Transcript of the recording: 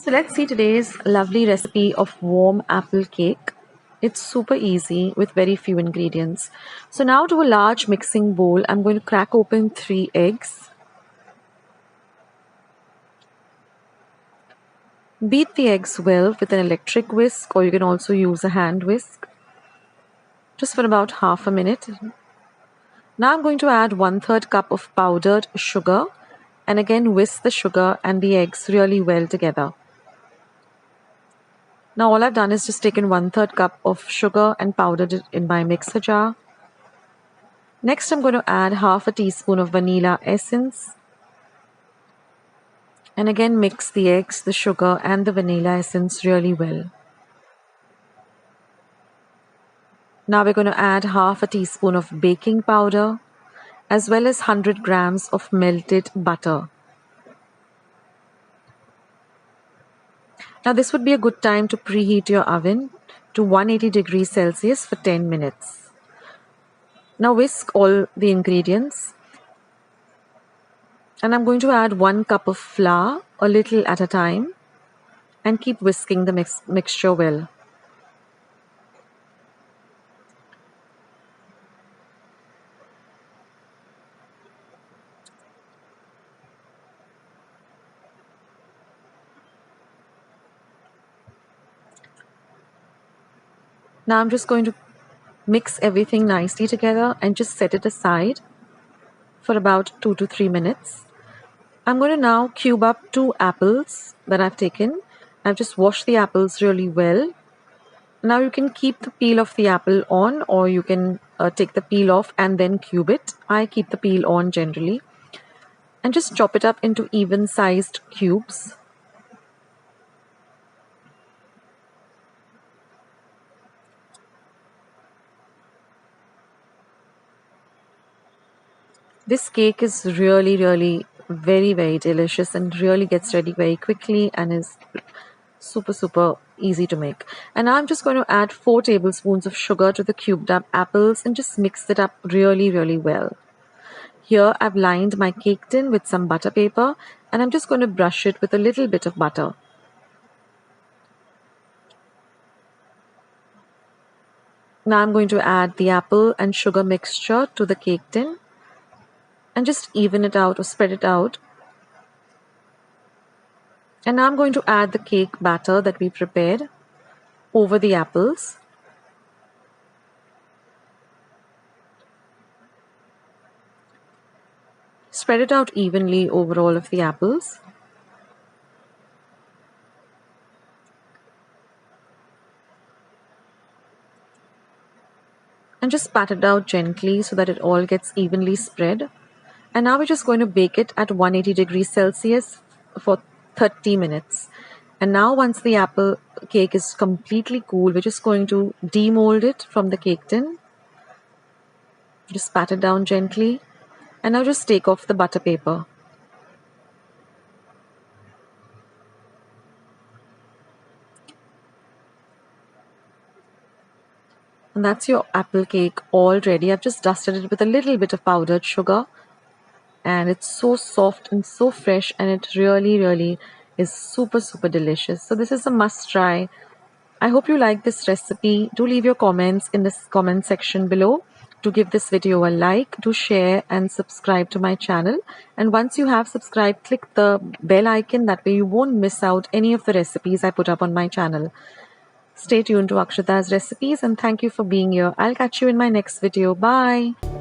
So let's see today's lovely recipe of warm apple cake. It's super easy with very few ingredients. So now to a large mixing bowl, I'm going to crack open 3 eggs. Beat the eggs well with an electric whisk, or you can also use a hand whisk, just for about half a minute. Now I'm going to add 1/3 cup of powdered sugar and again whisk the sugar and the eggs really well together. Now all I've done is just taken 1/3 cup of sugar and powdered it in my mixer jar. Next I'm going to add half a teaspoon of vanilla essence. And again mix the eggs, the sugar and the vanilla essence really well. Now we're going to add half a teaspoon of baking powder as well as 100 grams of melted butter. Now this would be a good time to preheat your oven to 180 degrees Celsius for 10 minutes. Now whisk all the ingredients. And I'm going to add 1 cup of flour, a little at a time, and keep whisking the mixture well. Now I'm just going to mix everything nicely together and just set it aside for about 2 to 3 minutes. I'm going to now cube up 2 apples that I've taken. I've just washed the apples really well. Now you can keep the peel of the apple on, or you can take the peel off and then cube it. I keep the peel on generally. And just chop it up into even sized cubes. This cake is really very delicious and really gets ready very quickly and is super easy to make. And now I'm just going to add 4 tablespoons of sugar to the cubed up apples and just mix it up really well. Here I've lined my cake tin with some butter paper and I'm just going to brush it with a little bit of butter. Now I'm going to add the apple and sugar mixture to the cake tin and just even it out or spread it out. And now I'm going to add the cake batter that we prepared over the apples. Spread it out evenly over all of the apples. And just pat it out gently so that it all gets evenly spread. And now we're just going to bake it at 180 degrees Celsius for 30 minutes. And now once the apple cake is completely cool, we're just going to demold it from the cake tin. Just pat it down gently. And now just take off the butter paper. And that's your apple cake all ready. I've just dusted it with a little bit of powdered sugar. And it's so soft and so fresh, and it really is super delicious. So this is a must try. I hope you like this recipe. Do leave your comments in this comment section below. Do give this video a like, do share and subscribe to my channel. And once you have subscribed, click the bell icon. That way you won't miss out any of the recipes I put up on my channel. Stay tuned to Akshita's recipes and thank you for being here. I'll catch you in my next video. Bye.